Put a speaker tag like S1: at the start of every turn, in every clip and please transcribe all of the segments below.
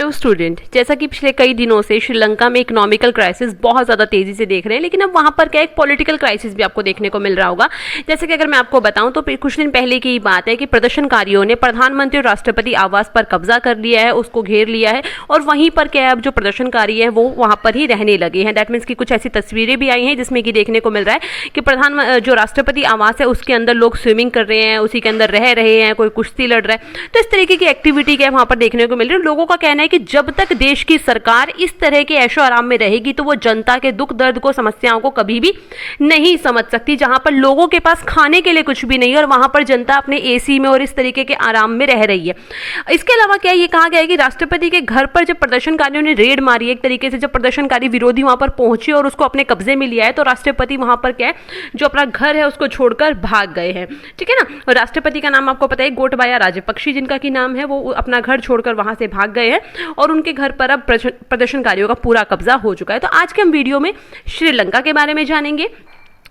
S1: Hello student, जैसा कि पिछले कई दिनों से श्रीलंका में इकोनॉमिकल क्राइसिस बहुत ज़्यादा तेज़ी से देख रहे हैं, लेकिन अब वहाँ पर क्या एक पॉलिटिकल क्राइसिस भी आपको देखने को मिल रहा होगा। जैसे कि अगर मैं आपको बताऊं तो कुछ दिन पहले की बात है कि प्रदर्शनकारियों ने प्रधानमंत्री और राष्ट्रपति आवास पर कब्जा कर लिया है, उसको घेर लिया है और वहीं पर क्या है अब जो प्रदर्शनकारी है वो वहाँ पर ही रहने लगे हैं। दैट मीन्स की कुछ ऐसी तस्वीरें भी आई हैं जिसमें कि देखने को मिल रहा है कि जो राष्ट्रपति आवास है उसके अंदर लोग स्विमिंग कर रहे हैं, उसी के अंदर रह रहे हैं, कोई कुश्ती लड़ रहा है। तो इस तरीके की एक्टिविटी क्या है वहाँ पर देखने को मिल रही है। लोगों का कहना है कि जब तक देश की सरकार इस तरह के ऐशो आराम में रहेगी तो वो जनता के दुख दर्द को, समस्याओं को कभी भी नहीं समझ सकती। जहां पर लोगों के पास खाने के लिए कुछ भी नहीं है और वहां पर जनता अपने एसी में और इस तरीके के आराम में रह रही है। इसके अलावा क्या ये कहा गया है कि राष्ट्रपति के घर पर जब प्रदर्शनकारियों ने रेड मारी, एक तरीके से जब प्रदर्शनकारी विरोधी वहां पर पहुंचे और उसको अपने कब्जे में लिया है, तो राष्ट्रपति वहां पर क्या है जो अपना घर है उसको छोड़कर भाग गए हैं। ठीक है ना। राष्ट्रपति का नाम आपको पता है गोटबाया राजपक्षी जिनका की नाम है, वो अपना घर छोड़कर वहां से भाग गए हैं और उनके घर पर अब प्रदर्शनकारियों का पूरा कब्जा हो चुका है। तो आज के हम वीडियो में श्रीलंका के बारे में जानेंगे,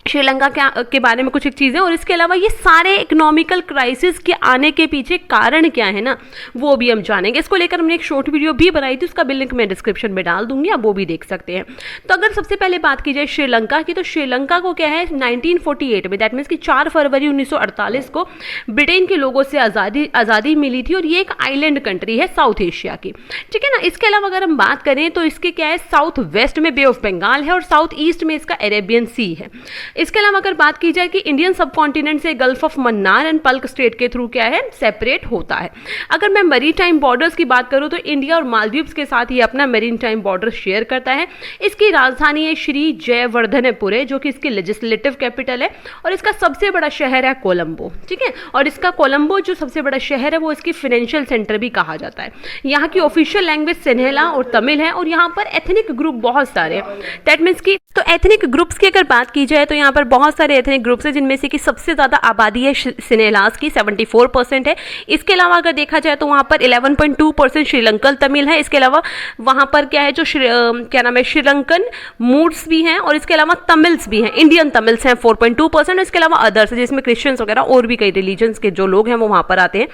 S1: श्रीलंका के बारे में कुछ एक चीज़ें, और इसके अलावा ये सारे इकोनॉमिकल क्राइसिस के आने के पीछे कारण क्या है ना वो भी हम जानेंगे। इसको लेकर हमने एक शॉर्ट वीडियो भी बनाई थी, उसका भी लिंक मैं डिस्क्रिप्शन में डाल दूंगी, आप वो भी देख सकते हैं। तो अगर सबसे पहले बात की जाए श्रीलंका की, तो श्रीलंका को क्या है 1948 में, दैट मीन्स कि 4 फरवरी 1948 को ब्रिटेन के लोगों से आज़ादी मिली थी और ये एक आइलैंड कंट्री है साउथ एशिया की। ठीक है ना। इसके अलावा अगर हम बात करें तो इसके क्या है साउथ वेस्ट में बे ऑफ बंगाल है और साउथ ईस्ट में इसका अरेबियन सी है। इसके अलावा अगर बात की जाए कि इंडियन सब कॉन्टिनेंट से Gulf of Mannar and Palk Strait के थ्रू क्या है सेपरेट होता है। अगर मैं मैरीटाइम बॉर्डर्स की बात करूं तो इंडिया और मालदीव्स के साथ ये अपना मैरीटाइम बॉर्डर शेयर करता है। इसकी राजधानी है श्री जयवर्धनेपुरे जो कि इसकी लेजिस्लेटिव कैपिटल है और इसका सबसे बड़ा शहर है कोलंबो। ठीक है। और इसका कोलंबो जो सबसे बड़ा शहर है वो इसकी फाइनेंशियल सेंटर भी कहा जाता है। यहाँ की ऑफिशियल लैंग्वेज सिन्हेला और तमिल है और यहाँ पर एथनिक ग्रुप बहुत सारे हैं। दैट मीन्स की तो एथनिक ग्रुप्स की अगर बात की जाए तो यहाँ पर बहुत सारे एथनिक ग्रुप्स हैं जिनमें से कि सबसे ज़्यादा आबादी है सिन्हेलास की 74% है। इसके अलावा अगर देखा जाए तो वहाँ पर 11.2% श्रीलंकन तमिल है। इसके अलावा वहाँ पर क्या है जो क्या नाम है श्रीलंकन मूड्स भी हैं और इसके अलावा तमिल्स भी हैं, इंडियन तमिल्स हैं 4.2%। इसके अलावा अदर्स जिसमें क्रिश्चियंस वगैरह और भी कई रिलीजन्स के जो लोग हैं वो वहाँ पर आते हैं।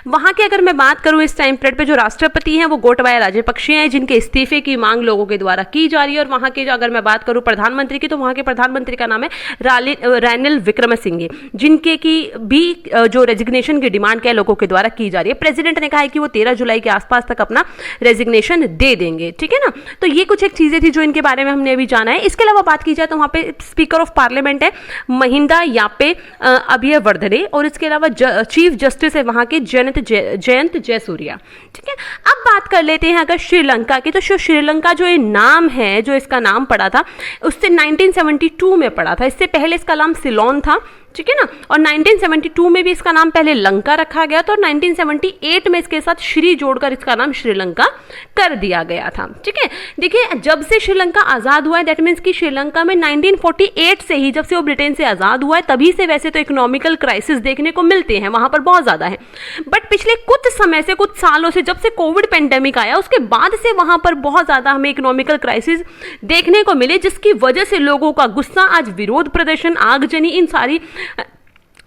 S1: वहाँ की अगर मैं बात करूँ इस टाइम पीरियड पर जो राष्ट्रपति हैं वो गोटबाया राजपक्षे हैं जिनके इस्तीफे की मांग लोगों के द्वारा की जा रही है। और वहाँ के अगर मैं बात करूँ प्रधानमंत्री की तो वहाँ के प्रधानमंत्री का नाम है रानिल विक्रमसिंघे जिनके की भी जो रेजिग्नेशन की डिमांड क्या लोगों के द्वारा की जा रही है। प्रेसिडेंट ने कहा है कि वो 13 जुलाई के आसपास तक अपना रेजिग्नेशन दे देंगे। ठीक है ना। तो ये कुछ एक चीजें थी जो इनके बारे में हमने अभी जाना है। इसके अलावा बात की जाए तो वहाँ पे स्पीकर ऑफ पार्लियामेंट है महिंदा यापे अभयवर्धने और इसके अलावा चीफ जस्टिस है वहाँ के जयंत जयसूर्या। ठीक है। अब बात कर लेते हैं अगर श्रीलंका की, तो श्रीलंका जो ये नाम है जो इसका नाम पड़ा था उससे 1972 में पड़ा था। इससे पहले इसका नाम सिलोन था। ठीक है ना। और 1972 में भी इसका नाम पहले लंका रखा गया था और 1978 में इसके साथ श्री जोड़कर इसका नाम श्रीलंका कर दिया गया था। ठीक है। देखिए जब से श्रीलंका आज़ाद हुआ है दैट मीन्स कि श्रीलंका में 1948 से ही, जब से वो ब्रिटेन से आज़ाद हुआ है तभी से वैसे तो इकोनॉमिकल क्राइसिस देखने को मिलते हैं, वहाँ पर बहुत ज़्यादा है। बट पिछले कुछ समय से, कुछ सालों से, जब से कोविड पेंडेमिक आया उसके बाद से वहाँ पर बहुत ज़्यादा हमें इकोनॉमिकल क्राइसिस देखने को मिले जिसकी वजह से लोगों का गुस्सा, आज विरोध प्रदर्शन, आगजनी, इन सारी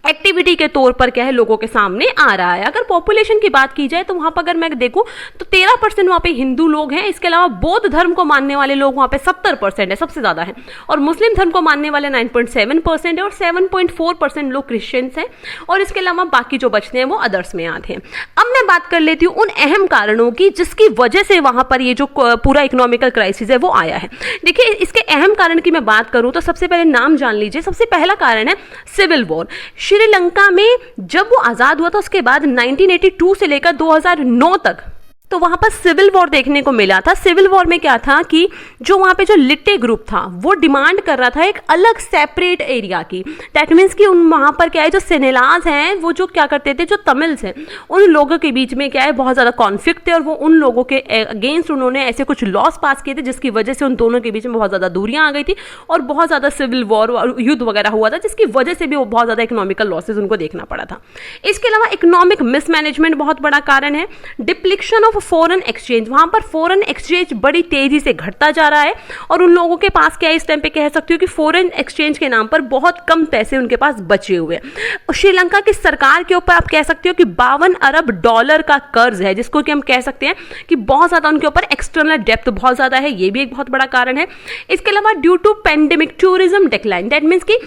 S1: एक्टिविटी के तौर पर क्या है लोगों के सामने आ रहा है। अगर पॉपुलेशन की बात की जाए तो वहां पर अगर मैं देखूं तो 13% वहां पे हिंदू लोग हैं। इसके अलावा बौद्ध धर्म को मानने वाले लोग वहां पे 70% है, सबसे ज्यादा है। और मुस्लिम धर्म को मानने वाले 9.7% है और 7.4% लोग क्रिश्चियंस हैं। और इसके अलावा बाकी जो बचते हैं वो अदर्स में आते हैं। अब मैं बात कर लेती हूँ उन अहम कारणों की जिसकी वजह से वहां पर ये जो पूरा इकोनॉमिकल क्राइसिस है वो आया है। देखिए इसके अहम कारण की मैं बात करूं तो सबसे पहले नाम जान लीजिए। सबसे पहला कारण है सिविल वॉर। श्रीलंका में जब वो आजाद हुआ था उसके बाद 1982 से लेकर 2009 तक तो वहां पर सिविल वॉर देखने को मिला था। सिविल वॉर में क्या था कि जो वहां पे जो लिट्टे ग्रुप था वो डिमांड कर रहा था एक अलग सेपरेट एरिया की। दैट मीन्स कि उन वहां पर क्या है जो सिन्हेलास हैं वो जो क्या करते थे, जो तमिल्स हैं उन लोगों के बीच में क्या है बहुत ज़्यादा कॉन्फ्लिक्ट थे और वो उन लोगों के अगेंस्ट उन्होंने ऐसे कुछ लॉस पास किए थे जिसकी वजह से उन दोनों के बीच में बहुत ज़्यादा दूरियां आ गई थी और बहुत ज़्यादा सिविल वॉर और युद्ध वगैरह हुआ था जिसकी वजह से भी वो बहुत ज़्यादा इकोनॉमिकल लॉसेज उनको देखना पड़ा था। इसके अलावा इकोनॉमिक मिसमैनेजमेंट बहुत बड़ा कारण है। डिप्लीशन ऑफ फॉरेन एक्सचेंज, वहां पर फॉरेन एक्सचेंज बड़ी तेजी से घटता जा रहा है और उन लोगों के पास क्या है, इस टाइम पे कह सकती हूँ कि फॉरेन एक्सचेंज के नाम पर बहुत कम पैसे उनके पास बचे हुए हैं। श्रीलंका की सरकार के ऊपर आप कह सकते हो कि $52 अरब का कर्ज है, जिसको कि हम कह सकते हैं कि बहुत ज्यादा उनके ऊपर एक्सटर्नल डेप्थ बहुत ज्यादा है, ये भी एक बहुत बड़ा कारण है। इसके अलावा due to pandemic tourism decline, that means कि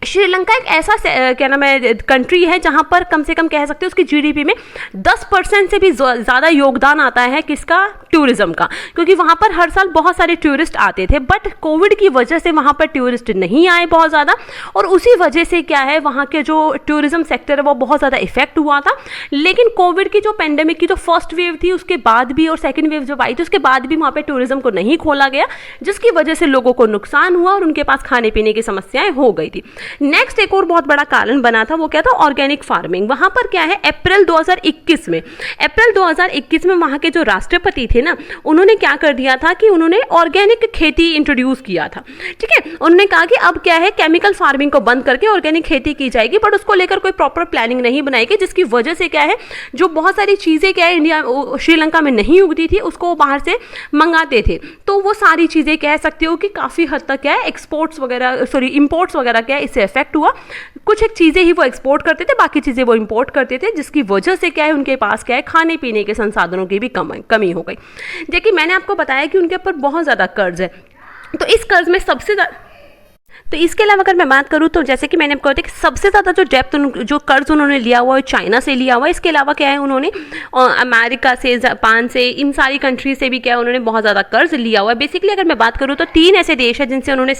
S1: श्रीलंका एक ऐसा क्या नाम है कंट्री है जहां पर कम से कम कह सकते हैं उसकी जीडीपी में 10% से भी ज़्यादा योगदान आता है किसका, टूरिज्म का, क्योंकि वहां पर हर साल बहुत सारे टूरिस्ट आते थे। बट कोविड की वजह से वहां पर टूरिस्ट नहीं आए बहुत ज़्यादा, और उसी वजह से क्या है वहां के जो टूरिज्म सेक्टर है वो बहुत ज़्यादा इफेक्ट हुआ था। लेकिन कोविड की जो पेंडेमिक की जो फर्स्ट वेव थी उसके बाद भी और सेकेंड वेव जब आई थी उसके बाद भी वहाँ पर टूरिज्म को नहीं खोला गया, जिसकी वजह से लोगों को नुकसान हुआ और उनके पास खाने पीने की समस्याएं हो गई थी। नेक्स्ट एक और बहुत बड़ा कारण बना था, वो क्या था, ऑर्गेनिक फार्मिंग। वहां पर क्या है, अप्रैल 2021 में वहां के जो राष्ट्रपति थे ना, उन्होंने क्या कर दिया था कि उन्होंने ऑर्गेनिक खेती इंट्रोड्यूस किया था। ठीक है, उन्होंने कहा कि अब क्या है, केमिकल फार्मिंग को बंद करके ऑर्गेनिक खेती की जाएगी, बट उसको लेकर कोई प्रॉपर प्लानिंग नहीं बनाई गई, जिसकी वजह से क्या है, जो बहुत सारी चीजें क्या है इंडिया श्रीलंका में नहीं उगती थी उसको बाहर से मंगाते थे, तो वो सारी चीजें कह सकते हो कि काफी हद तक क्या है एक्सपोर्ट्स वगैरह इंपोर्ट्स वगैरह क्या है इससे इफेक्ट हुआ। कुछ एक चीजें ही वो एक्सपोर्ट करते थे, बाकी चीजें वो इंपोर्ट करते थे, जिसकी वजह से क्या है उनके पास क्या है खाने पीने के संसाधनों की भी कमी हो गई। देखिए मैंने आपको बताया कि उनके ऊपर बहुत ज्यादा कर्ज है, तो इस कर्ज में सबसे ज्यादा, तो इसके अलावा अगर मैं बात करूं तो जैसे कि मैंने आपको बताया कि सबसे ज़्यादा जो डेप्थ जो कर्ज उन्होंने लिया हुआ है चाइना से लिया हुआ है। इसके अलावा क्या है उन्होंने अमेरिका से, जापान से, इन सारी कंट्री से भी क्या है उन्होंने बहुत ज़्यादा कर्ज लिया हुआ है। बेसिकली अगर मैं बात करूं तो 3 ऐसे देश है जिनसे उन्होंने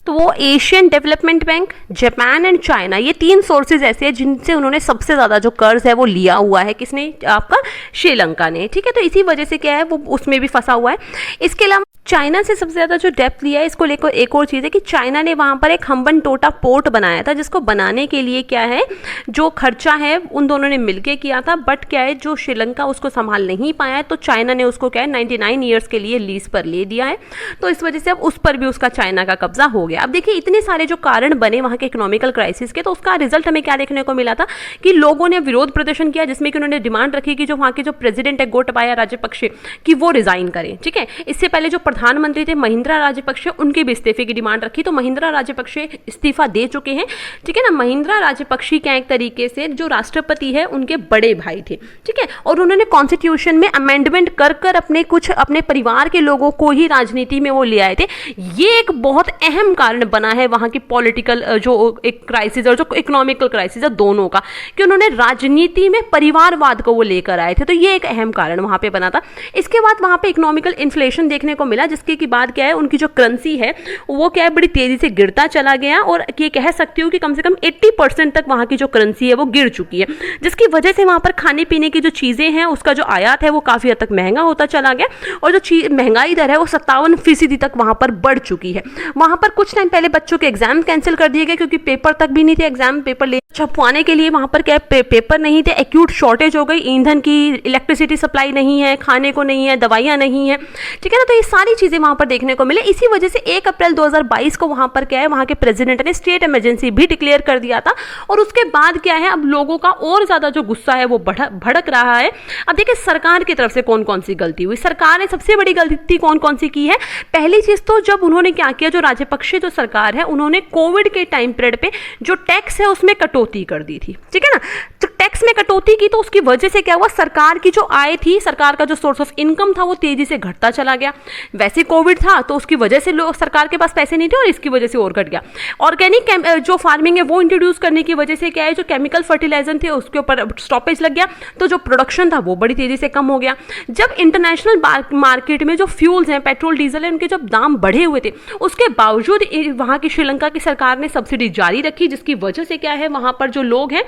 S1: तो वो Asian development bank, Japan and China, ये 3 सोर्सेज ऐसे हैं जिनसे उन्होंने सबसे ज़्यादा जो कर्ज है वो लिया हुआ है। किसने, आपका श्रीलंका ने। ठीक है, तो इसी वजह से क्या है वो उसमें भी फंसा हुआ है। इसके अलावा चाइना से सबसे ज़्यादा जो डेप्थ लिया है, इसको लेकर एक और चीज़ है कि चाइना ने वहाँ पर एक हम्बनटोटा पोर्ट बनाया था, जिसको बनाने के लिए क्या है जो खर्चा है उन दोनों ने मिलके किया था, बट क्या है जो श्रीलंका उसको संभाल नहीं पाया है, तो चाइना ने उसको क्या है 99 ईयर्स के लिए लीज पर ले दिया है, तो इस वजह से अब उस पर भी उसका चाइना का कब्जा हो गया। अब देखिए इतने सारे जो कारण बने वहाँ के इकोनॉमिकल क्राइसिस के, तो उसका रिजल्ट हमें क्या देखने को मिला था कि लोगों ने विरोध प्रदर्शन किया, जिसमें कि उन्होंने डिमांड रखी कि जो वहाँ के जो प्रेसिडेंट है गोटाबाया राजपक्षे कि वो रिजाइन करें। ठीक है, इससे पहले जो प्रधानमंत्री थे महिंद्रा राजपक्षे, उनके भी इस्तीफे की डिमांड रखी, तो महिंद्रा राजपक्षे इस्तीफा दे चुके हैं। ठीक है ना, महिंद्रा राजपक्षे क्या एक तरीके से जो राष्ट्रपति है उनके बड़े भाई थे। ठीक है, और उन्होंने कॉन्स्टिट्यूशन में अमेंडमेंट कर अपने परिवार के लोगों को ही राजनीति में वो ले आए थे। ये एक बहुत अहम कारण बना है वहां की पॉलिटिकल जो एक क्राइसिस और जो इकोनॉमिकल क्राइसिस है दोनों का, कि उन्होंने राजनीति में परिवारवाद को वो लेकर आए थे, तो ये एक अहम कारण वहां पे बना था। इसके बाद वहां पे इकोनॉमिकल इन्फ्लेशन देखने को मिला, जिसके की बाद क्या है उनकी जो करेंसी है वो क्या है बड़ी तेजी से गिरता चला गया, और ये कह सकती हूँ कि कम से कम 80% तक वहां की जो करेंसी है वो गिर चुकी है, जिसकी वजह से वहां पर खाने पीने की जो चीजें हैं उसका जो आयात है वो काफी हद तक महंगा होता चला गया, और जो महंगाई दर है वो 57% तक वहां पर बढ़ चुकी है। वहां पर कुछ टाइम पहले बच्चों के एग्जाम कैंसिल कर दिए गए, क्योंकि पेपर तक भी नहीं थे, एग्जाम पेपर छपवाने के लिए वहां पर क्या पेपर नहीं थे, एक्यूट शॉर्टेज हो गई, ईंधन की, इलेक्ट्रिसिटी सप्लाई नहीं है, खाने को नहीं है, दवाइयां नहीं है। ठीक है ना, तो ये सारी चीजें वहां पर देखने को मिले। इसी वजह से 1 अप्रैल 2022 को वहां पर क्या है वहां के प्रेसिडेंट ने स्टेट इमरजेंसी भी डिक्लेयर कर दिया था, और उसके बाद क्या है अब लोगों का और ज्यादा जो गुस्सा है वो भड़क रहा है। अब देखिए सरकार की तरफ से कौन कौन सी गलती हुई, सरकार ने सबसे बड़ी गलती कौन कौन सी की है। पहली चीज तो जब उन्होंने क्या किया, जो राजपक्षे जो सरकार है उन्होंने कोविड के टाइम पीरियड पे जो टैक्स है उसमें कटौती कर दी थी। ठीक है ना, तो टैक्स में कटौती की, तो उसकी वजह से क्या हुआ, सरकार की जो आय थी, सरकार का जो सोर्स ऑफ इनकम था वो तेजी से घटता चला गया। वैसे कोविड था तो उसकी वजह से लोग सरकार के पास पैसे नहीं थे, और इसकी वजह से और घट गया। ऑर्गेनिक जो फार्मिंग है वो इंट्रोड्यूस करने की वजह से क्या है जो केमिकल फर्टिलाइजर थे उसके ऊपर स्टॉपेज लग गया, तो जो प्रोडक्शन था वो बड़ी तेजी से कम हो गया। जब इंटरनेशनल मार्केट में जो फ्यूल्स हैं, पेट्रोल डीजल है, उनके जब दाम बढ़े हुए थे, उसके बावजूद वहां की श्रीलंका की सरकार ने सब्सिडी जारी रखी, जिसकी वजह से क्या है वहां पर जो लोग हैं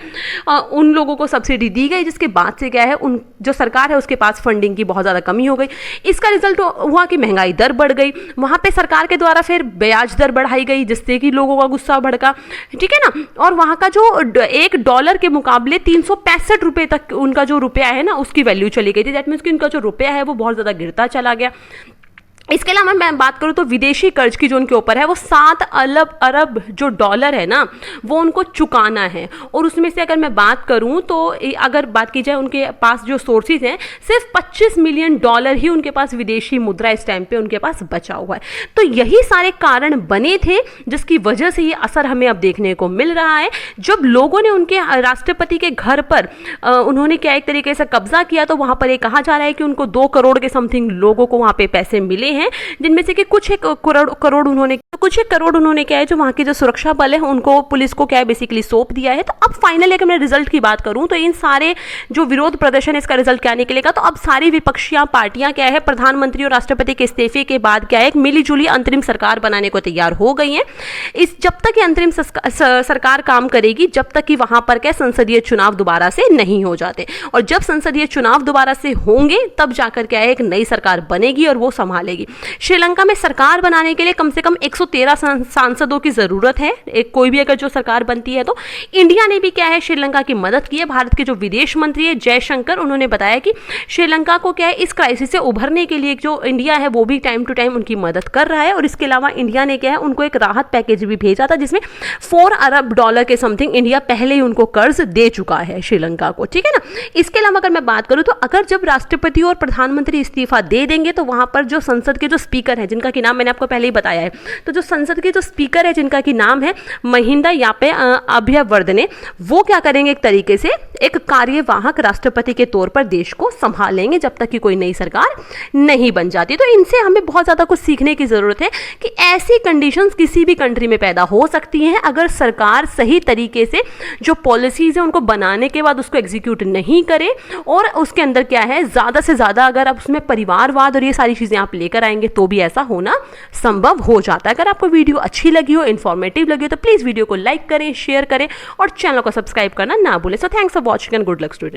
S1: उन लोगों को सब्सिडी दी गई, जिसके बाद से क्या है उन जो सरकार है उसके पास फंडिंग की बहुत ज्यादा कमी हो गई। इसका रिजल्ट हुआ कि महंगाई दर बढ़ गई, वहां पे सरकार के द्वारा फिर ब्याज दर बढ़ाई गई, जिससे कि लोगों का गुस्सा भड़का। ठीक है ना, और वहां का जो $1 के मुकाबले 365 रुपए तक उनका जो रुपया है ना उसकी वैल्यू चली गई थी। दैट मीन्स कि उनका जो रुपया है वो बहुत ज्यादा गिरता चला गया। इसके अलावा मैं बात करूं तो विदेशी कर्ज की जो उनके ऊपर है वो 7 अरब जो डॉलर है ना, वो उनको चुकाना है। और उसमें से अगर मैं बात करूं तो अगर बात की जाए उनके पास जो सोर्सेज हैं, सिर्फ 25 मिलियन डॉलर ही उनके पास विदेशी मुद्रा इस टाइम पे उनके पास बचा हुआ है। तो यही सारे कारण बने थे जिसकी वजह से ये असर हमें अब देखने को मिल रहा है। जब लोगों ने उनके राष्ट्रपति के घर पर उन्होंने क्या एक तरीके से कब्जा किया, तो वहां पर ये कहा जा रहा है कि उनको 2 करोड़ के समथिंग लोगों को वहां पे पैसे मिले हैं, जिनमें से कि कुछ एक करोड़ उन्होंने क्या है जो वहां के जो सुरक्षा बल है उनको, पुलिस को क्या है बेसिकली सौंप दिया है। तो अब फाइनली अगर मैं रिजल्ट की बात करूं तो इन सारे जो विरोध प्रदर्शन है इसका रिजल्ट क्या निकलेगा, तो अब सारी विपक्षी पार्टियां क्या है प्रधानमंत्री और राष्ट्रपति के इस्तीफे के बाद क्या है एक मिलीजुली अंतरिम सरकार बनाने को तैयार हो गई है। इस जब तक ये अंतरिम सरकार काम करेगी, जब तक कि वहां पर क्या संसदीय चुनाव दोबारा से नहीं हो जाते, और जब संसदीय चुनाव दोबारा से होंगे तब जाकर क्या है एक नई सरकार बनेगी और वो संभालेगी। श्रीलंका में सरकार बनाने के लिए कम से कम 113 सांसदों की जरूरत है, एक कोई भी अगर जो सरकार बनती है तो। इंडिया ने भी क्या है श्रीलंका की मदद की है। भारत के जो विदेश मंत्री है जयशंकर, उन्होंने बताया कि श्रीलंका को क्या है इस क्राइसिस से उभरने के लिए जो इंडिया है वो भी टाइम टू टाइम उनकी मदद कर रहा है। और इसके अलावा इंडिया ने क्या है उनको एक राहत पैकेज भी भेजा था, जिसमें 4 अरब डॉलर के समथिंग इंडिया पहले ही उनको कर्ज दे चुका है श्रीलंका को, ठीक है ना। इसके अलावा अगर मैं बात करूं तो अगर जब राष्ट्रपति और प्रधानमंत्री इस्तीफा दे देंगे तो वहां पर जो संसद के जो स्पीकर है, जिनका की नाम मैंने आपको पहले ही बताया है, तो जो संसद के जो स्पीकर है जिनका की नाम है महिंदा यापे अभयवर्धने, वो क्या करेंगे एक तरीके से एक कार्यवाहक राष्ट्रपति के तौर पर देश को संभालेंगे जब तक कि कोई नई सरकार नहीं बन जाती। तो इनसे हमें बहुत ज्यादा कुछ सीखने की जरूरत है कि ऐसी कंडीशंस किसी भी कंट्री में पैदा हो सकती हैं अगर सरकार सही तरीके से जो पॉलिसीज है उनको बनाने के बाद उसको एग्जीक्यूट नहीं करे, और उसके अंदर क्या है ज्यादा से ज्यादा अगर आप उसमें परिवारवाद और ये सारी चीजें आप लेकर आएंगे तो भी ऐसा होना संभव हो जाता है। अगर आपको वीडियो अच्छी लगी हो, इन्फॉर्मेटिव लगी हो, तो प्लीज वीडियो को लाइक करें, शेयर करें और चैनल को सब्सक्राइब करना ना भूलें। So thanks for watching and good luck student.